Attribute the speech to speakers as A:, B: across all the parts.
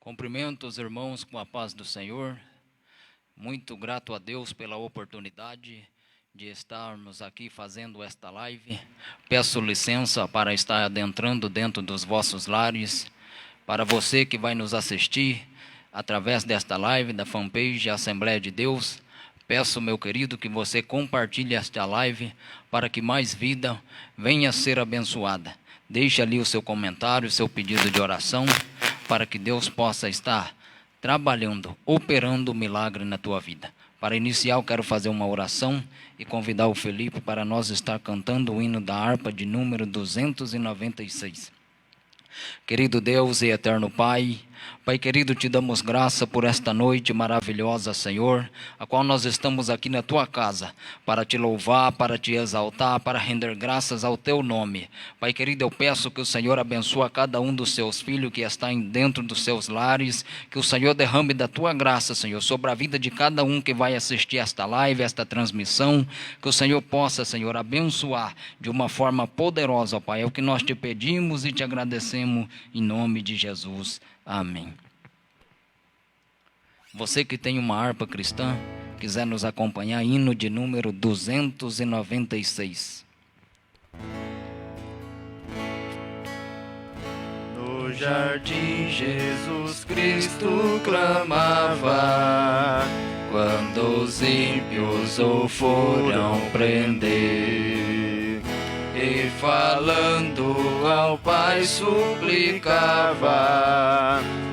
A: Cumprimento os irmãos com a paz do Senhor. Muito grato a Deus pela oportunidade de estarmos aqui fazendo esta live. Peço licença para estar adentrando dentro dos vossos lares. Para você que vai nos assistir através desta live da fanpage Assembleia de Deus, peço, meu querido, que você compartilhe esta live para que mais vida venha a ser abençoada. Deixe ali o seu comentário, o seu pedido de oração, para que Deus possa estar trabalhando, operando o milagre na tua vida. Para iniciar, eu quero fazer uma oração e convidar o Felipe para nós estar cantando o hino da harpa de número 296. Querido Deus e eterno Pai, Pai querido, te damos graça por esta noite maravilhosa, Senhor, a qual nós estamos aqui na tua casa, para te louvar, para te exaltar, para render graças ao teu nome. Pai querido, eu peço que o Senhor abençoe cada um dos seus filhos que está dentro dos seus lares, que o Senhor derrame da tua graça, Senhor, sobre a vida de cada um que vai assistir esta live, esta transmissão, que o Senhor possa, Senhor, abençoar de uma forma poderosa, ó Pai. É o que nós te pedimos e te agradecemos em nome de Jesus. Amém. Você que tem uma harpa cristã, quiser nos acompanhar, hino de número 296.
B: No jardim Jesus Cristo clamava, quando os ímpios o foram prender, e falando ao Pai suplicava,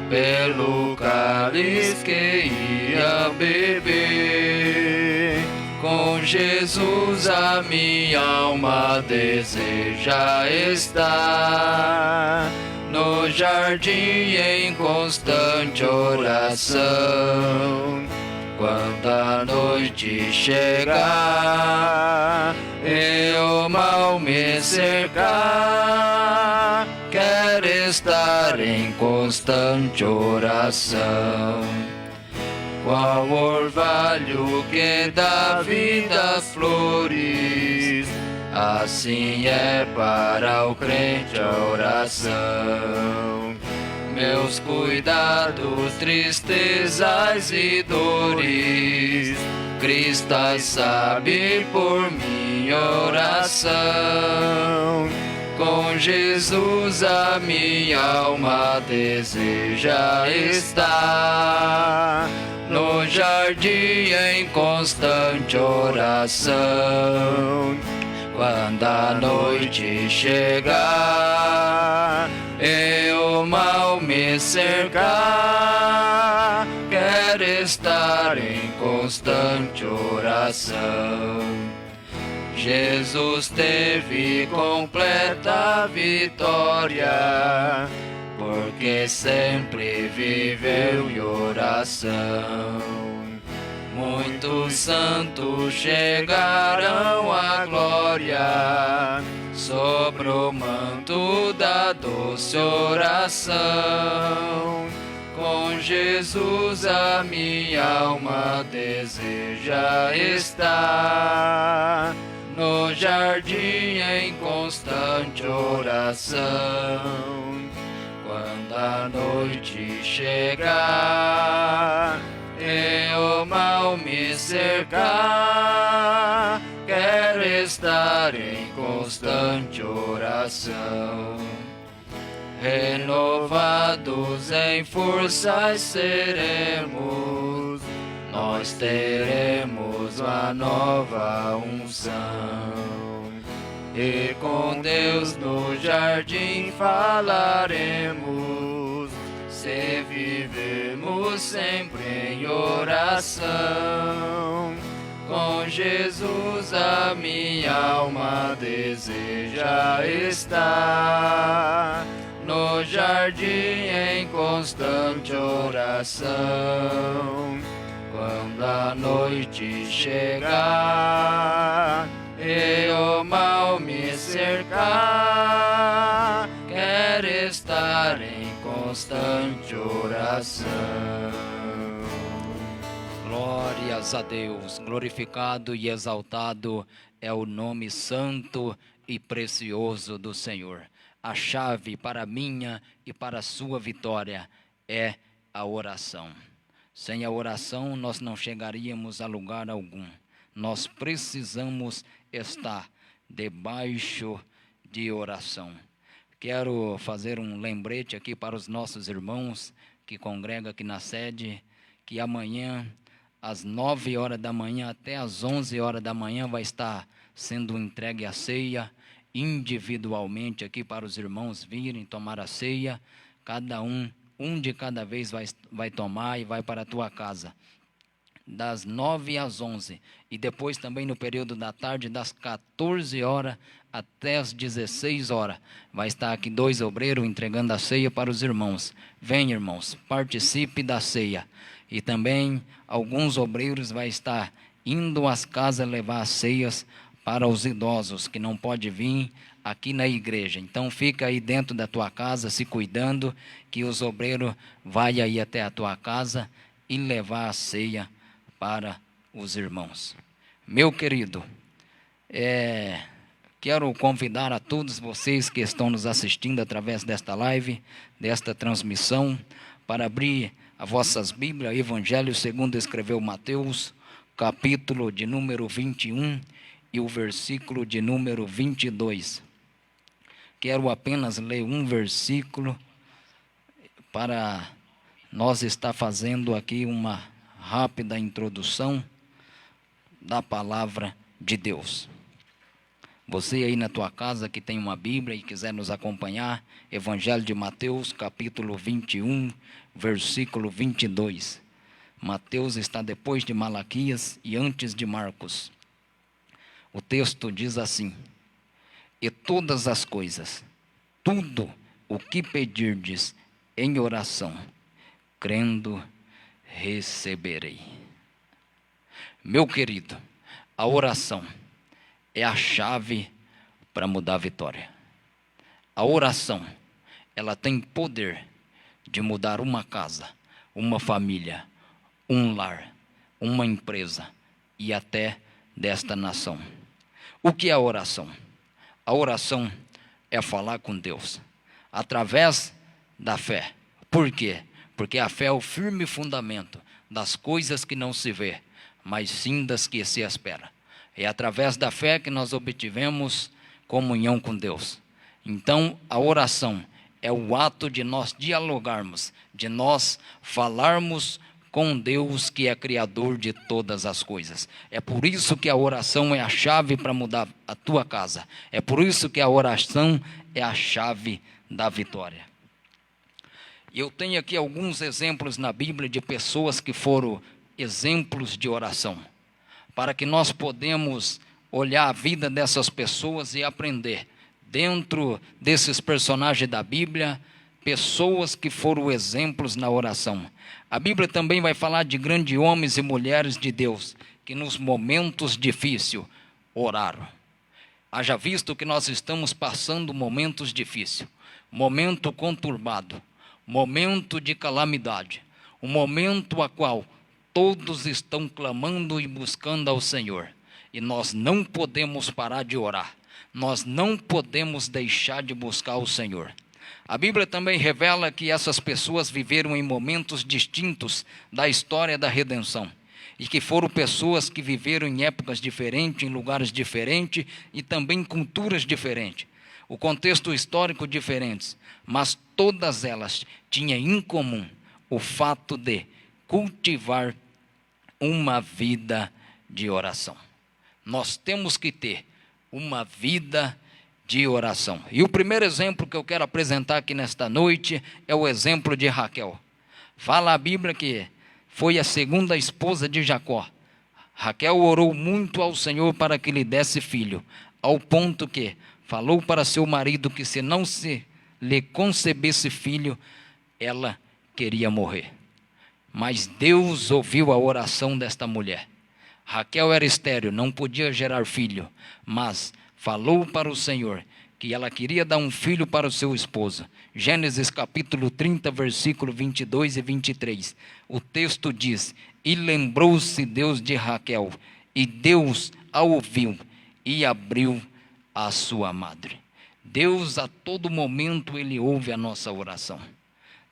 B: pelo cálice que ia beber. Com Jesus a minha alma deseja estar, no jardim em constante oração. Quando a noite chegar e o mal me cercar, quero estar em constante oração. Qual orvalho que dá vida às flores, assim é para o crente a oração. Meus cuidados, tristezas e dores, Cristo sabe por minha oração. Com Jesus a minha alma deseja estar, no jardim em constante oração. Quando a noite chegar e o mal me cercar, quero estar em constante oração. Jesus teve completa vitória, porque sempre viveu em oração. Muitos santos chegarão à glória, sobre o manto da doce oração. Com Jesus a minha alma deseja estar, no jardim em constante oração. Quando a noite chegar e o mal me cercar, quero estar em constante oração. Renovados em forças seremos, nós teremos a nova unção. E com Deus no jardim falaremos, se vivemos sempre em oração. Com Jesus a minha alma deseja estar, no jardim em constante oração. Quando a noite chegar e o mal me cercar, quero estar em constante oração.
A: Glórias a Deus, glorificado e exaltado é o nome santo e precioso do Senhor. A chave para a minha e para a sua vitória é a oração. Sem a oração, nós não chegaríamos a lugar algum. Nós precisamos estar debaixo de oração. Quero fazer um lembrete aqui para os nossos irmãos que congregam aqui na sede, que amanhã, às 9 horas da manhã até às 11 horas da manhã, vai estar sendo entregue a ceia individualmente aqui para os irmãos virem tomar a ceia. Cada um de cada vez vai tomar e vai para a tua casa. Das 9 às 11, e depois também no período da tarde, das 14 horas até as 16 horas, vai estar aqui 2 obreiros entregando a ceia para os irmãos. Vem, irmãos, participe da ceia. E também alguns obreiros vai estar indo às casas levar as ceias para os idosos que não pode vir aqui na igreja. Então fica aí dentro da tua casa se cuidando, que os obreiros vai aí até a tua casa e levar a ceia para os irmãos. Meu querido, quero convidar a todos vocês que estão nos assistindo através desta live, desta transmissão, para abrir as vossas Bíblias, Evangelho segundo escreveu Mateus, capítulo de número 21 e o versículo de número 22. Quero apenas ler um versículo para nós estar fazendo aqui uma rápida introdução da palavra de Deus. Você aí na tua casa que tem uma Bíblia e quiser nos acompanhar, Evangelho de Mateus, capítulo 21, versículo 22. Mateus está depois de Malaquias e antes de Marcos. O texto diz assim: e todas as coisas, tudo o que pedirdes em oração, crendo, receberei. Meu querido, a oração é a chave para mudar a vitória. A oração, ela tem poder de mudar uma casa, uma família, um lar, uma empresa e até desta nação. O que é a oração? A oração é falar com Deus através da fé. Por quê? Porque a fé é o firme fundamento das coisas que não se vê, mas sim das que se espera. É através da fé que nós obtivemos comunhão com Deus. Então, a oração é o ato de nós dialogarmos, de nós falarmos com Deus que é criador de todas as coisas. É por isso que a oração é a chave para mudar a tua casa. É por isso que a oração é a chave da vitória. E eu tenho aqui alguns exemplos na Bíblia de pessoas que foram exemplos de oração, para que nós podemos olhar a vida dessas pessoas e aprender, dentro desses personagens da Bíblia, pessoas que foram exemplos na oração. A Bíblia também vai falar de grandes homens e mulheres de Deus, que nos momentos difíceis oraram. Haja visto que nós estamos passando momentos difíceis, momento conturbado, momento de calamidade, um momento a qual todos estão clamando e buscando ao Senhor. E nós não podemos parar de orar. Nós não podemos deixar de buscar o Senhor. A Bíblia também revela que essas pessoas viveram em momentos distintos da história da redenção. E que foram pessoas que viveram em épocas diferentes, em lugares diferentes e também em culturas diferentes. O contexto histórico diferentes, mas todas elas tinham em comum o fato de cultivar uma vida de oração. Nós temos que ter uma vida de oração. E o primeiro exemplo que eu quero apresentar aqui nesta noite é o exemplo de Raquel. Fala a Bíblia que foi a segunda esposa de Jacó. Raquel orou muito ao Senhor para que lhe desse filho, ao ponto que falou para seu marido que se não se lhe concebesse filho, ela queria morrer. Mas Deus ouviu a oração desta mulher. Raquel era estéril, não podia gerar filho, mas falou para o Senhor que ela queria dar um filho para o seu esposo. Gênesis capítulo 30, versículo 22 e 23. O texto diz: e lembrou-se Deus de Raquel, e Deus a ouviu e abriu a sua madre. Deus a todo momento ele ouve a nossa oração.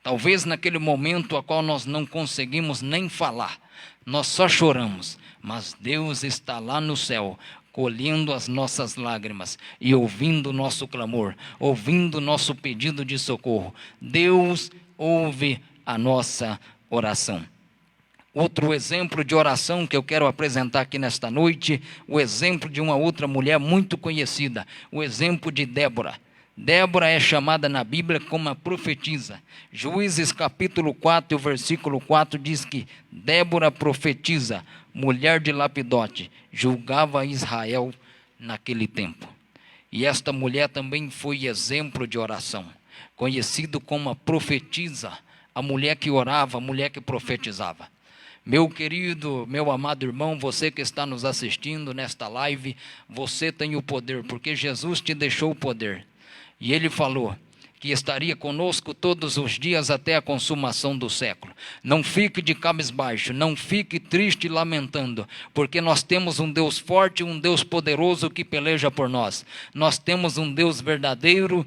A: Talvez naquele momento a qual nós não conseguimos nem falar, nós só choramos, mas Deus está lá no céu, colhendo as nossas lágrimas e ouvindo o nosso clamor, ouvindo o nosso pedido de socorro. Deus ouve a nossa oração. Outro exemplo de oração que eu quero apresentar aqui nesta noite, o exemplo de uma outra mulher muito conhecida, o exemplo de Débora. Débora é chamada na Bíblia como a profetisa. Juízes capítulo 4, o versículo 4 diz que Débora profetiza, mulher de Lapidote, julgava Israel naquele tempo. E esta mulher também foi exemplo de oração, conhecido como a profetisa, a mulher que orava, a mulher que profetizava. Meu querido, meu amado irmão, você que está nos assistindo nesta live, você tem o poder, porque Jesus te deixou o poder. E Ele falou que estaria conosco todos os dias até a consumação do século. Não fique de cabisbaixo, não fique triste e lamentando, porque nós temos um Deus forte, um Deus poderoso que peleja por nós. Nós temos um Deus verdadeiro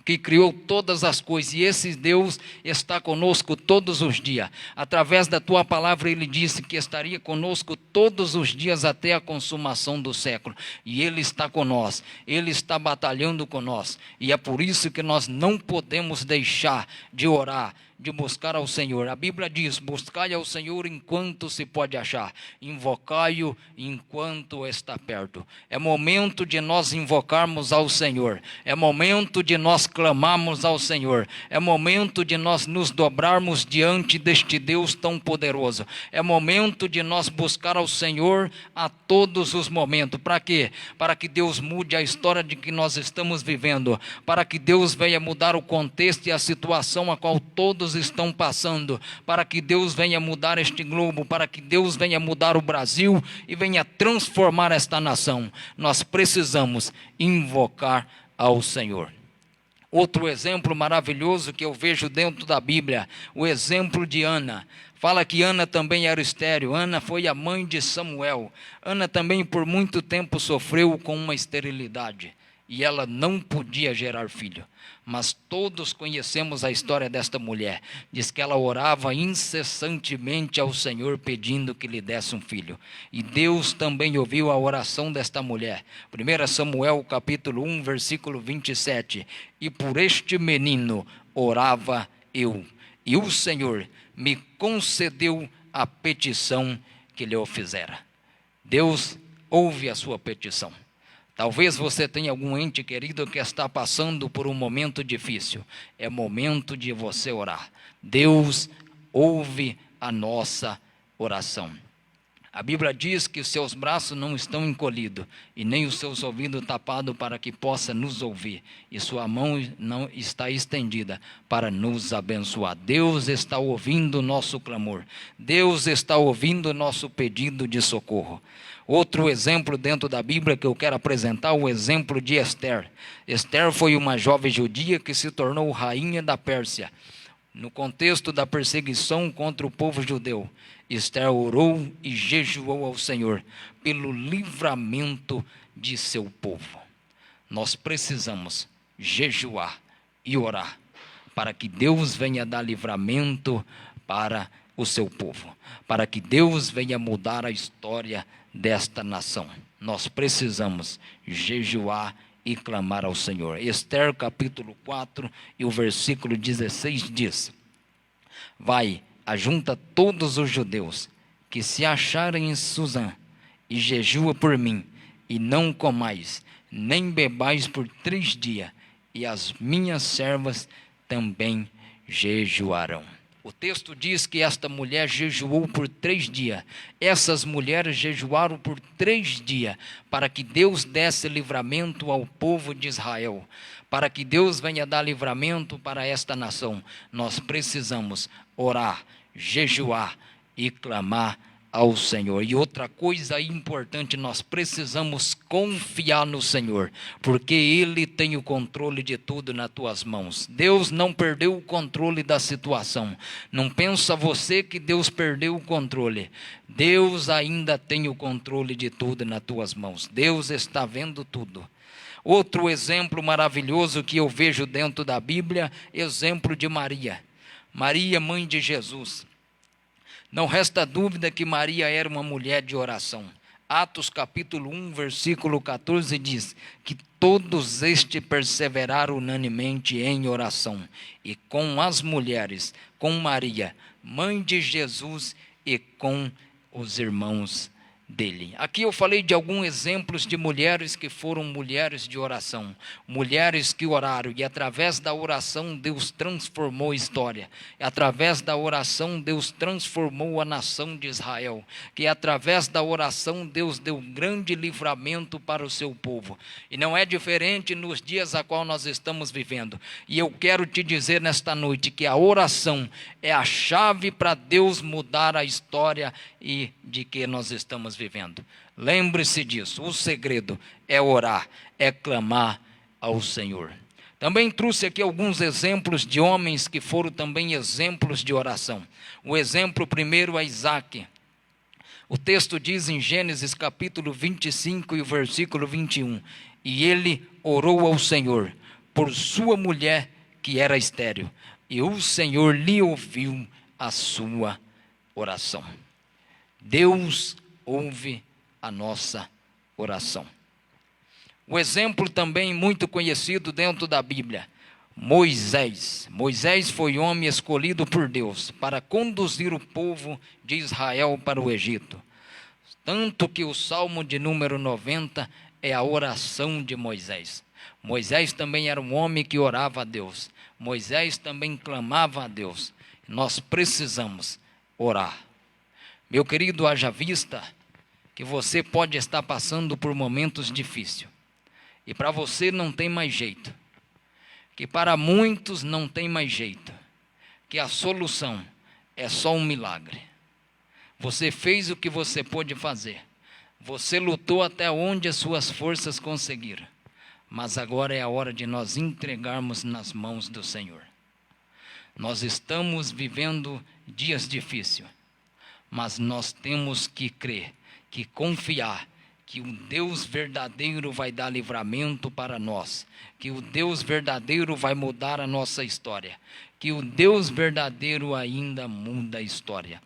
A: que criou todas as coisas, e esse Deus está conosco todos os dias. Através da tua palavra Ele disse que estaria conosco todos os dias até a consumação do século, e Ele está conosco, Ele está batalhando conosco, e é por isso que nós não podemos deixar de orar, de buscar ao Senhor. A Bíblia diz: buscai ao Senhor enquanto se pode achar, invocai-o enquanto está perto. É momento de nós invocarmos ao Senhor, é momento de nós clamarmos ao Senhor, é momento de nós nos dobrarmos diante deste Deus tão poderoso, é momento de nós buscar ao Senhor a todos os momentos. Para quê? Para que Deus mude a história de que nós estamos vivendo, para que Deus venha mudar o contexto e a situação a qual todos estão passando, para que Deus venha mudar este globo, para que Deus venha mudar o Brasil e venha transformar esta nação. Nós precisamos invocar ao Senhor. Outro exemplo maravilhoso que eu vejo dentro da Bíblia, o exemplo de Ana. Fala que Ana também era estéril. Ana foi a mãe de Samuel. Ana também por muito tempo sofreu com uma esterilidade, e ela não podia gerar filho. Mas todos conhecemos a história desta mulher. Diz que ela orava incessantemente ao Senhor pedindo que lhe desse um filho. E Deus também ouviu a oração desta mulher. 1 Samuel capítulo 1, versículo 27. E por este menino orava eu, e o Senhor me concedeu a petição que lhe fizera. Deus ouve a sua petição. Talvez você tenha algum ente querido que está passando por um momento difícil. É momento de você orar. Deus ouve a nossa oração. A Bíblia diz que os seus braços não estão encolhidos e nem os seus ouvidos tapados para que possa nos ouvir. E sua mão não está estendida para nos abençoar. Deus está ouvindo o nosso clamor. Deus está ouvindo o nosso pedido de socorro. Outro exemplo dentro da Bíblia que eu quero apresentar, o exemplo de Esther. Esther foi uma jovem judia que se tornou rainha da Pérsia. No contexto da perseguição contra o povo judeu, Esther orou e jejuou ao Senhor pelo livramento de seu povo. Nós precisamos jejuar e orar para que Deus venha dar livramento para o seu povo, para que Deus venha mudar a história desta nação. Nós precisamos jejuar e clamar ao Senhor. Esther capítulo 4 e o versículo 16 diz: vai, ajunta todos os judeus que se acharem em Suzã e jejua por mim, e não comais, nem bebais por 3 dias, e as minhas servas também jejuarão. O texto diz que esta mulher jejuou por 3 dias. Essas mulheres jejuaram por 3 dias para que Deus desse livramento ao povo de Israel, para que Deus venha dar livramento para esta nação. Nós precisamos orar, jejuar e clamar ao Senhor. E outra coisa importante, nós precisamos confiar no Senhor, porque Ele tem o controle de tudo nas tuas mãos. Deus não perdeu o controle da situação. Não pensa você que Deus perdeu o controle. Deus ainda tem o controle de tudo nas tuas mãos. Deus está vendo tudo. Outro exemplo maravilhoso que eu vejo dentro da Bíblia, exemplo de Maria. Maria, mãe de Jesus. Não resta dúvida que Maria era uma mulher de oração. Atos capítulo 1, versículo 14 diz que todos estes perseveraram unanimemente em oração, e com as mulheres, com Maria, mãe de Jesus, e com os irmãos dele. Aqui eu falei de alguns exemplos de mulheres que foram mulheres de oração, mulheres que oraram, e através da oração Deus transformou a história, e através da oração Deus transformou a nação de Israel, que através da oração Deus deu grande livramento para o seu povo, e não é diferente nos dias a qual nós estamos vivendo. E eu quero te dizer nesta noite que a oração é a chave para Deus mudar a história e de que nós estamos vivendo. Lembre-se disso, o segredo é orar, é clamar ao Senhor. Também trouxe aqui alguns exemplos de homens que foram também exemplos de oração. O exemplo primeiro é Isaac. O texto diz em Gênesis capítulo 25 e o versículo 21, e ele orou ao Senhor por sua mulher que era estéril, e o Senhor lhe ouviu a sua oração. Deus ouve a nossa oração. O exemplo também muito conhecido dentro da Bíblia, Moisés. Moisés foi homem escolhido por Deus para conduzir o povo de Israel para o Egito. Tanto que o Salmo de número 90 é a oração de Moisés. Moisés também era um homem que orava a Deus. Moisés também clamava a Deus. Nós precisamos orar. Meu querido, haja vista que você pode estar passando por momentos difíceis. E para você não tem mais jeito. Que para muitos não tem mais jeito. Que a solução é só um milagre. Você fez o que você pôde fazer. Você lutou até onde as suas forças conseguiram. Mas agora é a hora de nós entregarmos nas mãos do Senhor. Nós estamos vivendo dias difíceis. Mas nós temos que crer, que confiar, que o Deus verdadeiro vai dar livramento para nós, que o Deus verdadeiro vai mudar a nossa história, que o Deus verdadeiro ainda muda a história.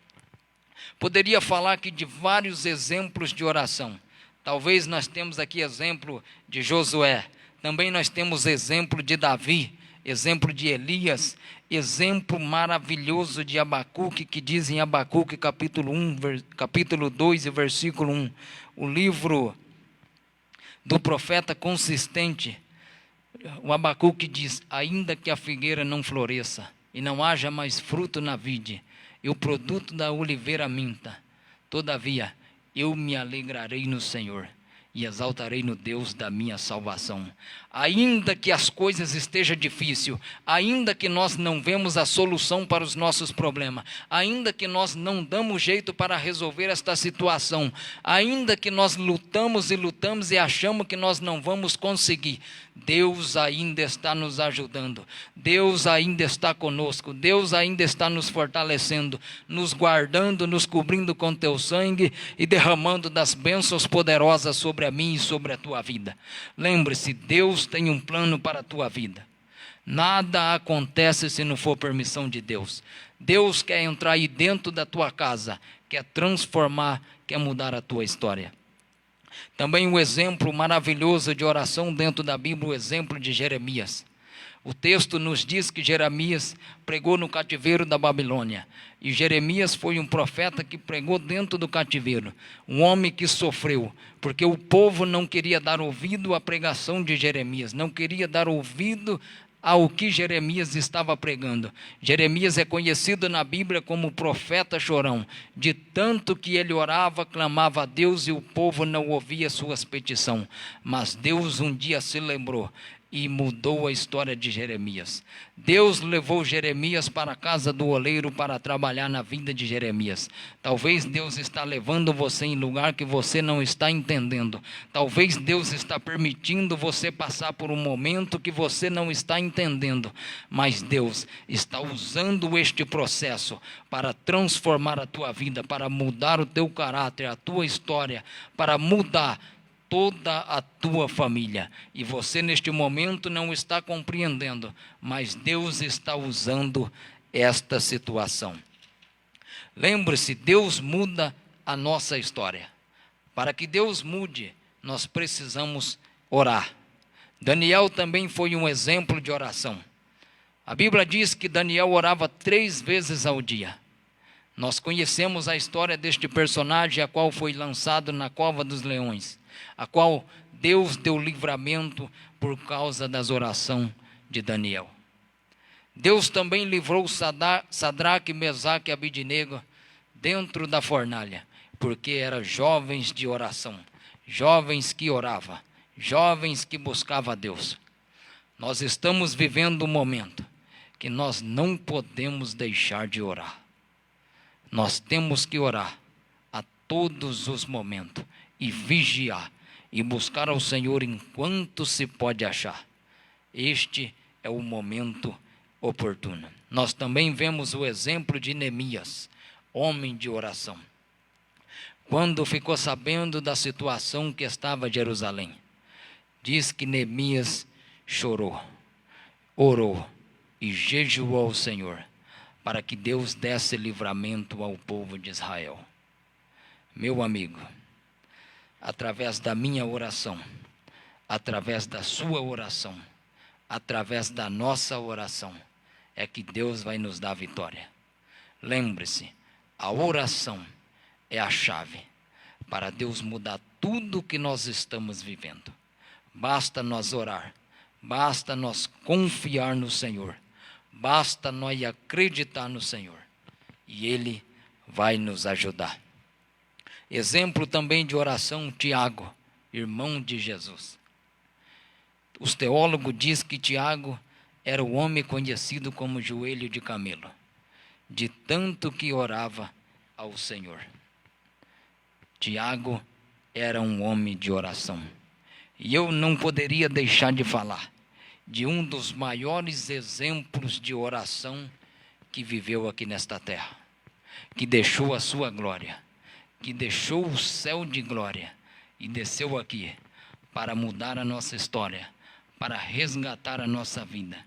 A: Poderia falar aqui de vários exemplos de oração. Talvez nós temos aqui exemplo de Josué, também nós temos exemplo de Davi, exemplo de Elias, exemplo maravilhoso de Abacuque, que diz em Abacuque capítulo 2 e versículo 1, o livro do profeta consistente. O Abacuque diz: ainda que a figueira não floresça e não haja mais fruto na vide, e o produto da oliveira minta, todavia eu me alegrarei no Senhor e exaltarei no Deus da minha salvação. Ainda que as coisas estejam difíceis, ainda que nós não vemos a solução para os nossos problemas, ainda que nós não damos jeito para resolver esta situação, ainda que nós lutamos e achamos que nós não vamos conseguir, Deus ainda está nos ajudando, Deus ainda está conosco, Deus ainda está nos fortalecendo, nos guardando, nos cobrindo com teu sangue e derramando das bênçãos poderosas sobre a mim e sobre a tua vida. Lembre-se, Deus tem um plano para a tua vida. Nada acontece se não for permissão de Deus. Deus quer entrar aí dentro da tua casa, quer transformar, quer mudar a tua história. Também um exemplo maravilhoso de oração dentro da Bíblia, o exemplo de Jeremias. O texto nos diz que Jeremias pregou no cativeiro da Babilônia. E Jeremias foi um profeta que pregou dentro do cativeiro. Um homem que sofreu, porque o povo não queria dar ouvido à pregação de Jeremias, não queria dar ouvido ao que Jeremias estava pregando. Jeremias é conhecido na Bíblia como profeta chorão, de tanto que ele orava, clamava a Deus e o povo não ouvia suas petições. Mas Deus um dia se lembrou e mudou a história de Jeremias. Deus levou Jeremias para a casa do oleiro para trabalhar na vida de Jeremias. Talvez Deus está levando você em lugar que você não está entendendo. Talvez Deus está permitindo você passar por um momento que você não está entendendo. Mas Deus está usando este processo para transformar a tua vida, para mudar o teu caráter, a tua história, para mudar toda a tua família. E você neste momento não está compreendendo, mas Deus está usando esta situação. Lembre-se, Deus muda a nossa história. Para que Deus mude, nós precisamos orar. Daniel também foi um exemplo de oração. A Bíblia diz que Daniel orava 3 vezes ao dia. Nós conhecemos a história deste personagem, a qual foi lançado na cova dos leões, a qual Deus deu livramento por causa das orações de Daniel. Deus também livrou Sadraque, Mesaque e Abidnego dentro da fornalha, porque eram jovens de oração, jovens que oravam, jovens que buscavam a Deus. Nós estamos vivendo um momento que nós não podemos deixar de orar. Nós temos que orar a todos os momentos e vigiar e buscar ao Senhor enquanto se pode achar. Este é o momento oportuno. Nós também vemos o exemplo de Neemias, homem de oração. Quando ficou sabendo da situação que estava em Jerusalém, diz que Neemias chorou, orou e jejuou ao Senhor, para que Deus desse livramento ao povo de Israel. Meu amigo, através da minha oração, através da sua oração, através da nossa oração, é que Deus vai nos dar vitória. Lembre-se, a oração é a chave para Deus mudar tudo que nós estamos vivendo. Basta nós orar, basta nós confiar no Senhor, basta nós acreditar no Senhor, e Ele vai nos ajudar. Exemplo também de oração, Tiago, irmão de Jesus. Os teólogos dizem que Tiago era o homem conhecido como joelho de camelo, de tanto que orava ao Senhor. Tiago era um homem de oração. E eu não poderia deixar de falar de um dos maiores exemplos de oração que viveu aqui nesta terra, que deixou a sua glória, que deixou o céu de glória e desceu aqui para mudar a nossa história, para resgatar a nossa vida,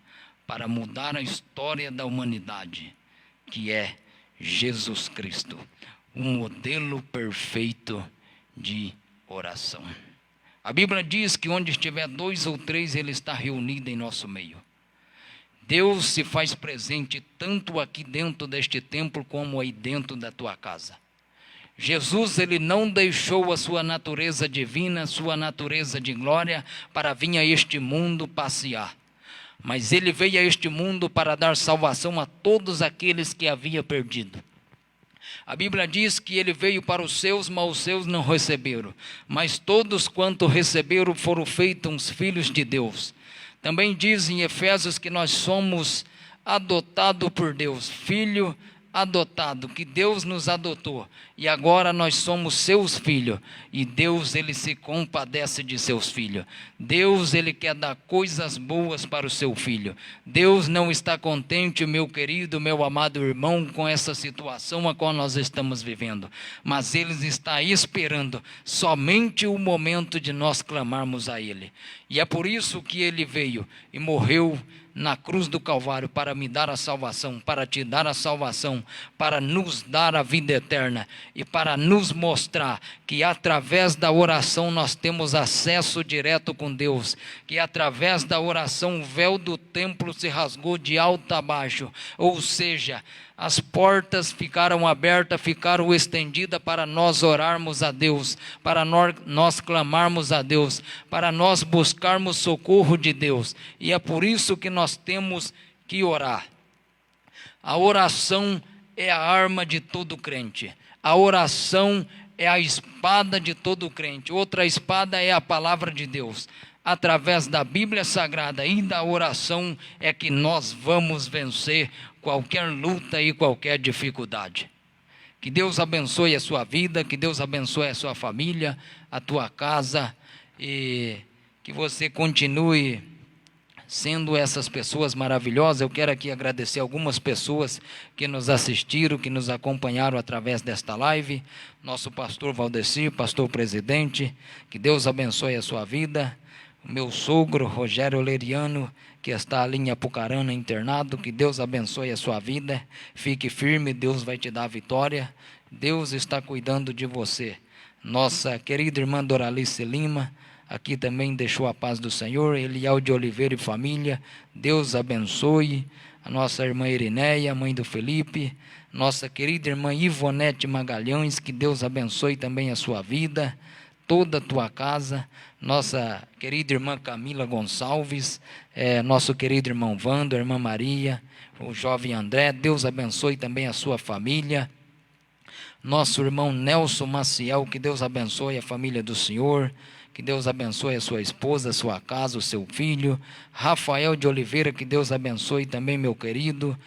A: para mudar a história da humanidade, que é Jesus Cristo, um modelo perfeito de oração. A Bíblia diz que onde estiver 2 ou 3, Ele está reunido em nosso meio. Deus se faz presente tanto aqui dentro deste templo como aí dentro da tua casa. Jesus, Ele não deixou a sua natureza divina, sua natureza de glória para vir a este mundo passear. Mas Ele veio a este mundo para dar salvação a todos aqueles que havia perdido. A Bíblia diz que Ele veio para os seus, mas os seus não receberam. Mas todos quanto receberam foram feitos filhos de Deus. Também diz em Efésios que nós somos adotados por Deus, filho adotado, que Deus nos adotou, e agora nós somos seus filhos, e Deus, Ele se compadece de seus filhos. Deus, Ele quer dar coisas boas para o seu filho. Deus não está contente, meu querido, meu amado irmão, com essa situação a qual nós estamos vivendo, mas Ele está esperando somente o momento de nós clamarmos a Ele, e é por isso que Ele veio e morreu na cruz do Calvário, para me dar a salvação, para te dar a salvação, para nos dar a vida eterna e para nos mostrar que através da oração nós temos acesso direto com Deus, que através da oração o véu do templo se rasgou de alto a baixo, ou seja, as portas ficaram abertas, ficaram estendidas para nós orarmos a Deus, para nós clamarmos a Deus, para nós buscarmos socorro de Deus. E é por isso que nós temos que orar. A oração é a arma de todo crente. A oração é a espada de todo crente. Outra espada é a palavra de Deus. Através da Bíblia Sagrada e da oração é que nós vamos vencer qualquer luta e qualquer dificuldade. Que Deus abençoe a sua vida, que Deus abençoe a sua família, a tua casa, e que você continue sendo essas pessoas maravilhosas. Eu quero aqui agradecer algumas pessoas que nos assistiram, que nos acompanharam através desta live. Nosso pastor Valdecir, pastor presidente, que Deus abençoe a sua vida. o meu sogro, Rogério Leriano, que está ali em Apucarana, internado. Que Deus abençoe a sua vida. Fique firme, Deus vai te dar a vitória. Deus está cuidando de você. Nossa querida irmã Doralice Lima, aqui também deixou a paz do Senhor. Eliel de Oliveira e família, Deus abençoe. A nossa irmã Irineia, mãe do Felipe. Nossa querida irmã Ivonete Magalhães, que Deus abençoe também a sua vida, toda a tua casa. Nossa querida irmã Camila Gonçalves, nosso querido irmão Vando, a irmã Maria, o jovem André, Deus abençoe também a sua família. Nosso irmão Nelson Maciel, que Deus abençoe a família do Senhor, que Deus abençoe a sua esposa, a sua casa, o seu filho. Rafael de Oliveira, que Deus abençoe também, meu querido.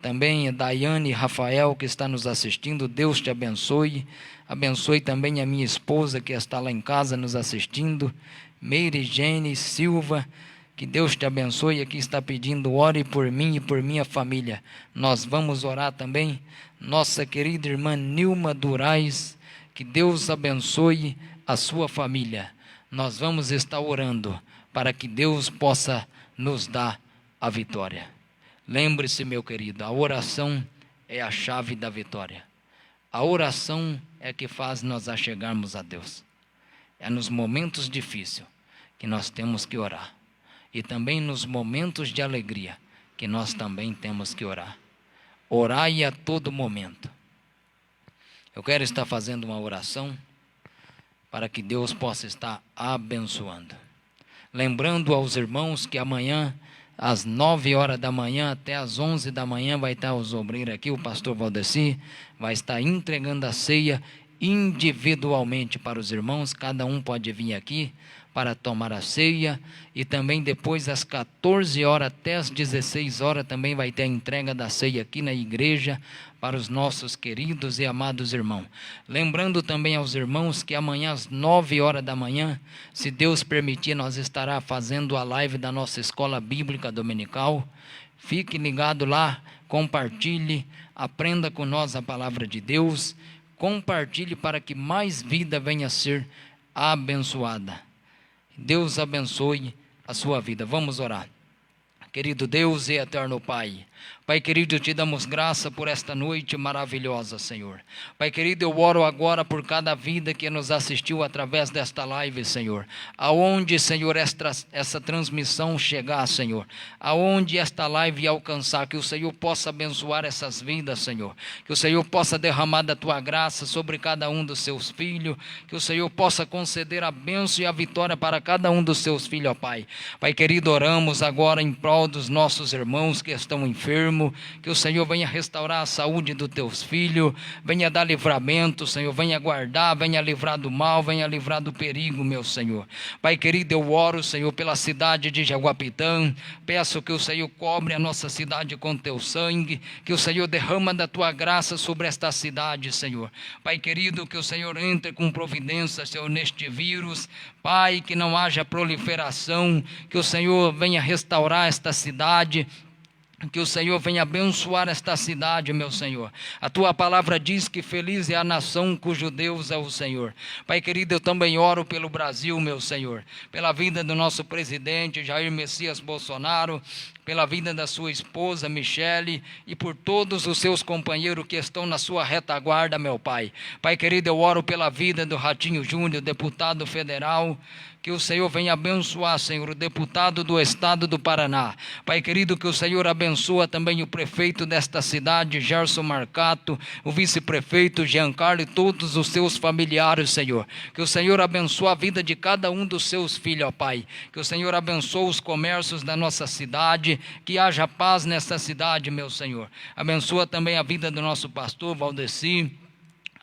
A: Também a Daiane e Rafael, que está nos assistindo, Deus te abençoe. Abençoe também a minha esposa, que está lá em casa nos assistindo. Meire Jane Silva, que Deus te abençoe. Aqui está pedindo, ore por mim e por minha família. Nós vamos orar também. Nossa querida irmã Nilma Durais, que Deus abençoe a sua família. Nós vamos estar orando para que Deus possa nos dar a vitória. Lembre-se, meu querido, a oração é a chave da vitória. A oração é que faz nós achegarmos a Deus. É nos momentos difíceis que nós temos que orar. E também nos momentos de alegria que nós também temos que orar. Orai a todo momento. Eu quero estar fazendo uma oração para que Deus possa estar abençoando. Lembrando aos irmãos que amanhã, às 9 horas da manhã até às 11 da manhã, vai estar os obreiros aqui, o pastor Valdeci, vai estar entregando a ceia individualmente para os irmãos. Cada um pode vir aqui para tomar a ceia, e também depois às 14 horas até às 16 horas também vai ter a entrega da ceia aqui na igreja para os nossos queridos e amados irmãos. Lembrando também aos irmãos que amanhã às 9 horas da manhã, se Deus permitir, nós estará fazendo a live da nossa escola bíblica dominical. Fique ligado lá, compartilhe, aprenda com nós a palavra de Deus, compartilhe para que mais vida venha a ser abençoada. Deus abençoe a sua vida. Vamos orar. Querido Deus e eterno Pai, Pai querido, te damos graça por esta noite maravilhosa, Senhor. Pai querido, eu oro agora por cada vida que nos assistiu através desta live, Senhor. Aonde, Senhor, essa transmissão chegar, Senhor. Aonde esta live alcançar, que o Senhor possa abençoar essas vidas, Senhor. Que o Senhor possa derramar da tua graça sobre cada um dos seus filhos. Que o Senhor possa conceder a bênção e a vitória para cada um dos seus filhos, ó Pai. Pai querido, oramos agora em prol dos nossos irmãos que estão enfermos. Que o Senhor venha restaurar a saúde dos teus filhos, venha dar livramento, Senhor, venha guardar, venha livrar do mal, venha livrar do perigo, meu Senhor. Pai querido, eu oro, Senhor, pela cidade de Jaguapitã, peço que o Senhor cobre a nossa cidade com teu sangue, que o Senhor derrama da tua graça sobre esta cidade, Senhor. Pai querido, que o Senhor entre com providência, Senhor, neste vírus. Pai, que não haja proliferação, que o Senhor venha restaurar esta cidade, que o Senhor venha abençoar esta cidade, meu Senhor. A tua palavra diz que feliz é a nação cujo Deus é o Senhor. Pai querido, eu também oro pelo Brasil, meu Senhor, pela vida do nosso presidente Jair Messias Bolsonaro, pela vida da sua esposa Michele e por todos os seus companheiros que estão na sua retaguarda, meu Pai. Pai querido, eu oro pela vida do Ratinho Júnior, deputado federal. Que o Senhor venha abençoar, Senhor, o deputado do estado do Paraná. Pai querido, que o Senhor abençoa também o prefeito desta cidade, Gerson Marcato, o vice-prefeito Giancarlo e todos os seus familiares, Senhor. Que o Senhor abençoe a vida de cada um dos seus filhos, ó Pai. Que o Senhor abençoe os comércios da nossa cidade, que haja paz nesta cidade, meu Senhor. Abençoa também a vida do nosso pastor Valdeci,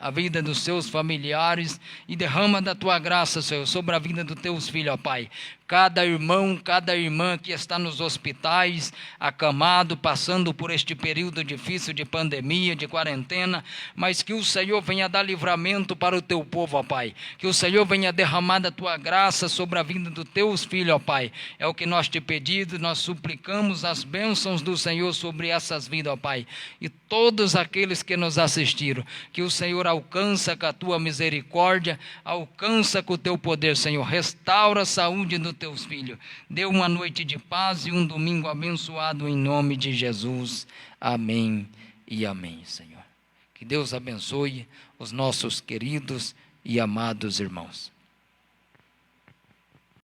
A: a vida dos seus familiares, e derrama da tua graça, Senhor, sobre a vida dos teus filhos, ó Pai. Cada irmão, cada irmã que está nos hospitais, acamado, passando por este período difícil de pandemia, de quarentena, mas que o Senhor venha dar livramento para o teu povo, ó Pai. Que o Senhor venha derramar da tua graça sobre a vida dos teus filhos, ó Pai. É o que nós te pedimos, nós suplicamos as bênçãos do Senhor sobre essas vidas, ó Pai. E todos aqueles que nos assistiram, que o Senhor alcança com a tua misericórdia, alcança com o teu poder, Senhor. Restaura a saúde dos teus filhos. Dê uma noite de paz e um domingo abençoado em nome de Jesus. Amém e amém, Senhor. Que Deus abençoe os nossos queridos e amados irmãos.